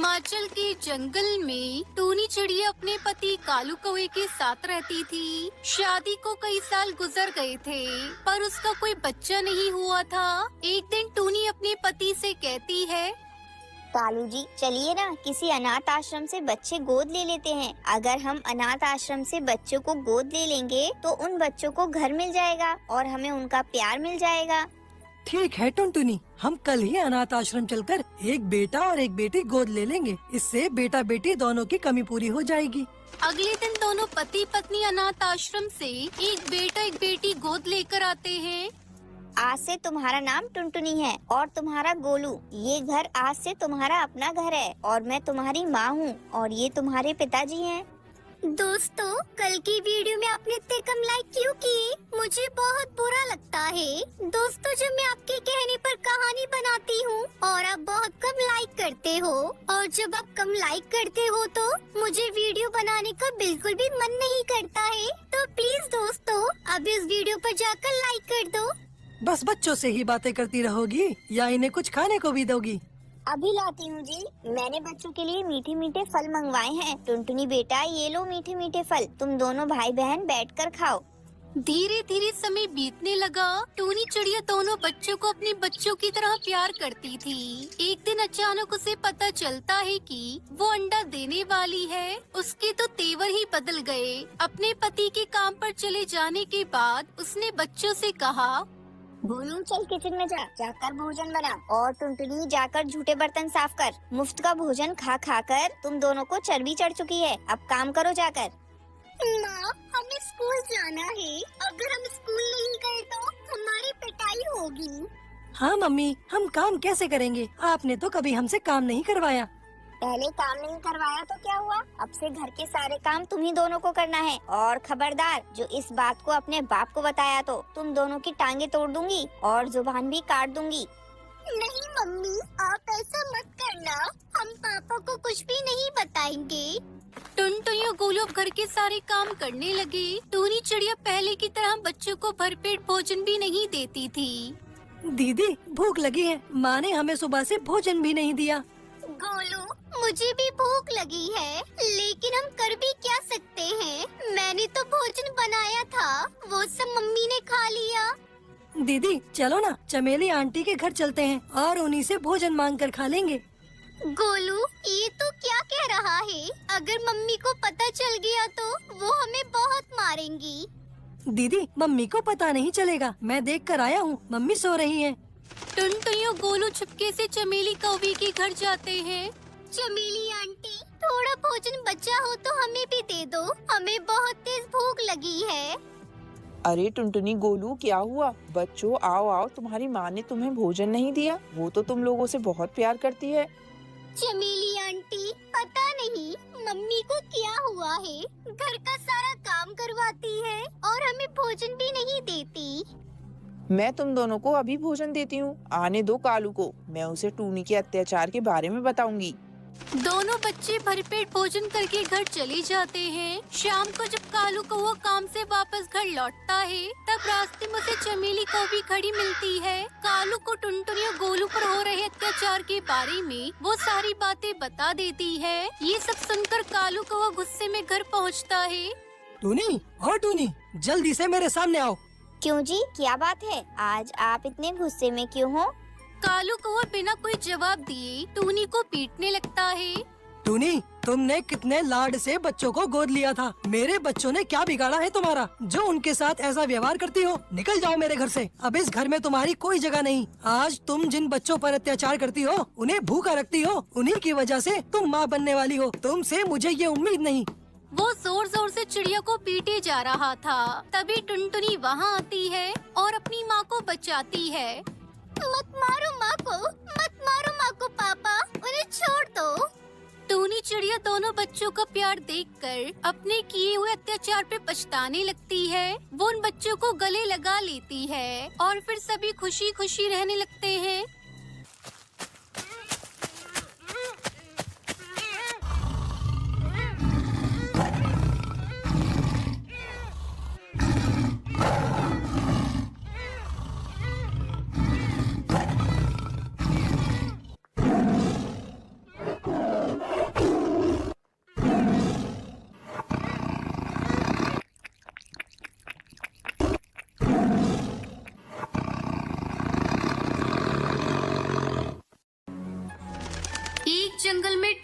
हिमाचल के जंगल में टूनी चिड़िया अपने पति कालू कौवे के साथ रहती थी। शादी को कई साल गुजर गए थे, पर उसका कोई बच्चा नहीं हुआ था। एक दिन टूनी अपने पति से कहती है, कालू जी, चलिए ना किसी अनाथ आश्रम से बच्चे गोद ले लेते हैं। अगर हम अनाथ आश्रम से बच्चों को गोद ले लेंगे तो उन बच्चों को घर मिल जाएगा और हमें उनका प्यार मिल जाएगा। ठीक है टुनटुनी, हम कल ही अनाथ आश्रम चलकर एक बेटा और एक बेटी गोद ले लेंगे। इससे बेटा बेटी दोनों की कमी पूरी हो जाएगी। अगले दिन दोनों पति पत्नी अनाथ आश्रम से एक बेटा एक बेटी गोद लेकर आते हैं। आज से तुम्हारा नाम टुनटुनी है और तुम्हारा गोलू। ये घर आज से तुम्हारा अपना घर है और मैं तुम्हारी माँ हूँ और ये तुम्हारे पिताजी हैं। दोस्तों, कल की वीडियो में आपने इतने कम लाइक क्यों किए? मुझे बहुत बुरा लगता है। दोस्तों, जब मैं आपके कहने पर कहानी बनाती हूँ और आप बहुत कम लाइक करते हो, और जब आप कम लाइक करते हो तो मुझे वीडियो बनाने का बिल्कुल भी मन नहीं करता है। तो प्लीज दोस्तों, अब इस वीडियो पर जाकर लाइक कर दो। बस बच्चों से ही बातें करती रहोगी या इन्हें कुछ खाने को भी दोगी? अभी लाती हूँ जी। मैंने बच्चों के लिए मीठे मीठे फल मंगवाए हैं। टुनटुनी बेटा, ये लो मीठे मीठे फल, तुम दोनों भाई बहन बैठकर खाओ। धीरे धीरे समय बीतने लगा। टूनी चिड़िया दोनों बच्चों को अपने बच्चों की तरह प्यार करती थी। एक दिन अचानक उसे पता चलता है कि वो अंडा देने वाली है। उसके तो तेवर ही बदल गए। अपने पति के काम पर चले जाने के बाद उसने बच्चों से कहा, गोलू, चल किचन में जाकर भोजन बना, और टुनटुनी जाकर झूठे बर्तन साफ कर। मुफ्त का भोजन खा खा कर तुम दोनों को चर्बी चढ़ चुकी है। अब काम करो जाकर। माँ, हमें स्कूल जाना है। अगर हम स्कूल नहीं गए तो हमारी पिटाई होगी। हाँ मम्मी, हम काम कैसे करेंगे? आपने तो कभी हमसे काम नहीं करवाया। पहले काम नहीं करवाया तो क्या हुआ? अब से घर के सारे काम तुम ही दोनों को करना है। और खबरदार, जो इस बात को अपने बाप को बताया तो तुम दोनों की टांगे तोड़ दूंगी और जुबान भी काट दूंगी। नहीं मम्मी, आप ऐसा मत करना। हम पापा को कुछ भी नहीं बताएंगे। टुनटुनी और गोलू घर के सारे काम करने लगे। टूनी चिड़िया पहले की तरह बच्चों को भरपेट भोजन भी नहीं देती थी। दीदी, भूख लगी है। माँ ने हमें सुबह से भोजन भी नहीं दिया। गोलू, मुझे भी भूख लगी है, लेकिन हम कर भी क्या सकते हैं? मैंने तो भोजन बनाया था, वो सब मम्मी ने खा लिया। दीदी चलो ना, चमेली आंटी के घर चलते हैं और उन्हीं से भोजन मांग कर खा लेंगे। गोलू, ये तो क्या कह रहा है? अगर मम्मी को पता चल गया तो वो हमें बहुत मारेंगी। दीदी, मम्मी को पता नहीं चलेगा। मैं देख कर आया हूँ, मम्मी सो रही है। टुनटुनी और गोलू चुपके से चमेली कौवी के घर जाते हैं। चमेली आंटी, थोड़ा भोजन बचा हो तो हमें भी दे दो। हमें बहुत तेज भूख लगी है। अरे टुनटुनी, गोलू, क्या हुआ? बच्चों आओ आओ, तुम्हारी माँ ने तुम्हें भोजन नहीं दिया? वो तो तुम लोगों से बहुत प्यार करती है। चमेली आंटी, पता नहीं मम्मी को क्या हुआ है। घर का सारा काम करवाती है और हमें भोजन भी नहीं देती। मैं तुम दोनों को अभी भोजन देती हूँ। आने दो कालू को, मैं उसे टूनी के अत्याचार के बारे में बताऊंगी। दोनों बच्चे भरपेट भोजन करके घर चले जाते हैं। शाम को जब कालू कौवा काम से वापस घर लौटता है, तब रास्ते में उसे चमेली कौवी खड़ी मिलती है। कालू को टुनटुनी और गोलू पर हो रहे अत्याचार के बारे में वो सारी बातें बता देती है। ये सब सुनकर कालू कौवा गुस्से में घर पहुँचता है। टूनी, और टूनी, जल्दी से मेरे सामने आओ। क्यों जी, क्या बात है? आज आप इतने गुस्से में क्यों हो? कालू कौवा बिना कोई जवाब दिए टूनी को पीटने लगता है। टूनी, तुमने कितने लाड से बच्चों को गोद लिया था। मेरे बच्चों ने क्या बिगाड़ा है तुम्हारा, जो उनके साथ ऐसा व्यवहार करती हो? निकल जाओ मेरे घर से। अब इस घर में तुम्हारी कोई जगह नहीं। आज तुम जिन बच्चों पर अत्याचार करती हो, उन्हें भूखा रखती हो, उन्हीं की वजह से तुम माँ बनने वाली हो। तुमसे मुझे ये उम्मीद नहीं। वो जोर जोर से चिड़िया को पीटे जा रहा था। तभी टुनटुनी वहाँ आती है और अपनी माँ को बचाती है। मत मारो माँ को, मत मारो माँ को पापा, उन्हें छोड़ दो। टूनी चिड़िया दोनों बच्चों का प्यार देखकर अपने किए हुए अत्याचार पे पछताने लगती है। वो उन बच्चों को गले लगा लेती है और फिर सभी खुशी खुशी रहने लगते हैं।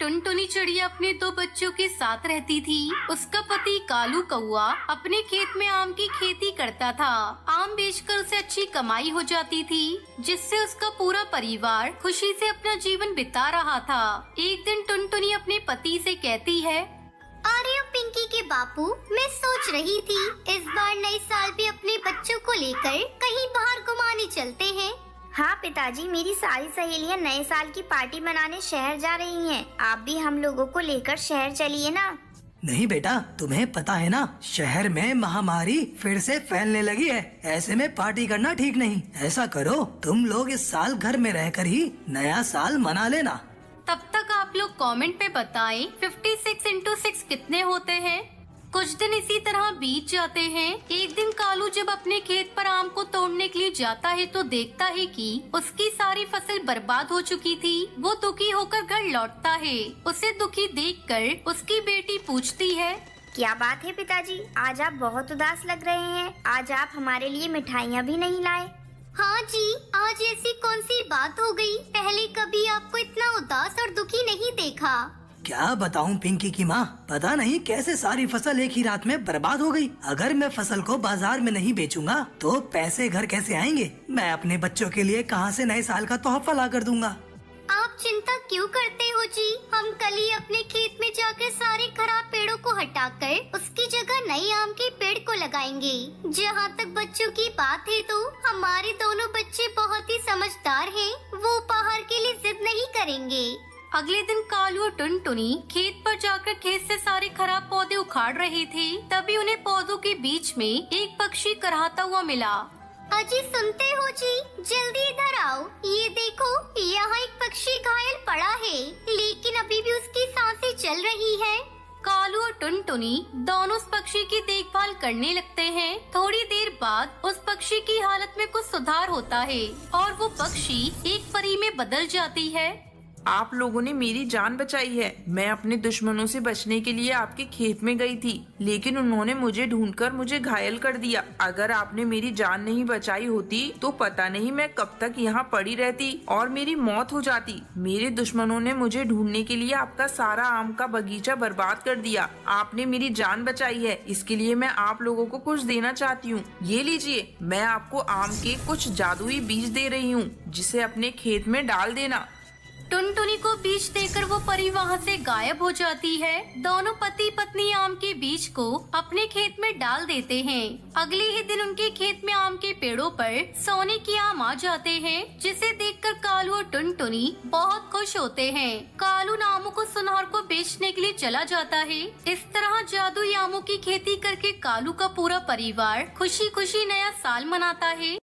टुनटुनी चिड़िया अपने 2 बच्चों के साथ रहती थी। उसका पति कालू कौआ अपने खेत में आम की खेती करता था। आम बेचकर उसे अच्छी कमाई हो जाती थी, जिससे उसका पूरा परिवार खुशी से अपना जीवन बिता रहा था। एक दिन टुनटुनी अपने पति से कहती है, अरे पिंकी के बापू, मैं सोच रही थी इस बार नए साल भी अपने बच्चों को लेकर कहीं बाहर घुमाने चलते हैं। हाँ पिताजी, मेरी सारी सहेलियाँ नए साल की पार्टी मनाने शहर जा रही हैं। आप भी हम लोगों को लेकर शहर चलिए ना। नहीं बेटा, तुम्हें पता है ना, शहर में महामारी फिर से फैलने लगी है। ऐसे में पार्टी करना ठीक नहीं। ऐसा करो, तुम लोग इस साल घर में रहकर ही नया साल मना लेना। तब तक आप लोग कमेंट पे बताएं 56 into 6 कितने होते हैं। कुछ दिन इसी तरह बीत जाते हैं। एक दिन कालू जब अपने खेत पर आम को तोड़ने के लिए जाता है तो देखता है कि उसकी सारी फसल बर्बाद हो चुकी थी। वो दुखी होकर घर लौटता है। उसे दुखी देखकर उसकी बेटी पूछती है, क्या बात है पिताजी, आज आप बहुत उदास लग रहे हैं। आज आप हमारे लिए मिठाइयाँ भी नहीं लाए। हाँ जी, आज ऐसी कौन सी बात हो गई? पहले कभी आपको इतना उदास और दुखी नहीं देखा। क्या बताऊं पिंकी की माँ, पता नहीं कैसे सारी फसल एक ही रात में बर्बाद हो गई। अगर मैं फसल को बाजार में नहीं बेचूंगा तो पैसे घर कैसे आएंगे? मैं अपने बच्चों के लिए कहाँ से नए साल का तोहफा ला कर दूंगा। आप चिंता क्यों करते हो जी? हम कल ही अपने खेत में जाकर सारे खराब पेड़ों को हटाकर उसकी जगह नए आम के पेड़ को लगाएंगे। जहाँ तक बच्चों की बात है तो हमारे दोनों बच्चे बहुत ही समझदार हैं। वो उपहार के लिए जिद नहीं करेंगे। अगले दिन कालू और टुनटुनी खेत पर जाकर खेत से सारे खराब पौधे उखाड़ रहे थे। तभी उन्हें पौधों के बीच में एक पक्षी कराहता हुआ मिला। अजी सुनते हो जी, जल्दी इधर आओ। ये देखो, यहाँ एक पक्षी घायल पड़ा है, लेकिन अभी भी उसकी सांसें चल रही है। कालू और टुनटुनी दोनों उस पक्षी की देखभाल करने लगते हैं। थोड़ी देर बाद उस पक्षी की हालत में कुछ सुधार होता है और वो पक्षी एक परी में बदल जाती है। आप लोगों ने मेरी जान बचाई है। मैं अपने दुश्मनों से बचने के लिए आपके खेत में गई थी, लेकिन उन्होंने मुझे ढूंढकर मुझे घायल कर दिया। अगर आपने मेरी जान नहीं बचाई होती तो पता नहीं मैं कब तक यहाँ पड़ी रहती और मेरी मौत हो जाती। मेरे दुश्मनों ने मुझे ढूंढने के लिए आपका सारा आम का बगीचा बर्बाद कर दिया। आपने मेरी जान बचाई है, इसके लिए मैं आप लोगों को कुछ देना चाहती हूँ। ये लीजिए, मैं आपको आम के कुछ जादुई बीज दे रही हूँ, जिसे अपने खेत में डाल देना। टुनटुनी को बीज देकर वो परी वहाँ से गायब हो जाती है। दोनों पति पत्नी आम के बीज को अपने खेत में डाल देते हैं। अगले ही दिन उनके खेत में आम के पेड़ों पर सोने के आम आ जाते हैं, जिसे देखकर कालू और टुनटुनी बहुत खुश होते हैं। कालू आमों को सुनार को बेचने के लिए चला जाता है। इस तरह जादुई आमों की खेती करके कालू का पूरा परिवार खुशी खुशी नया साल मनाता है।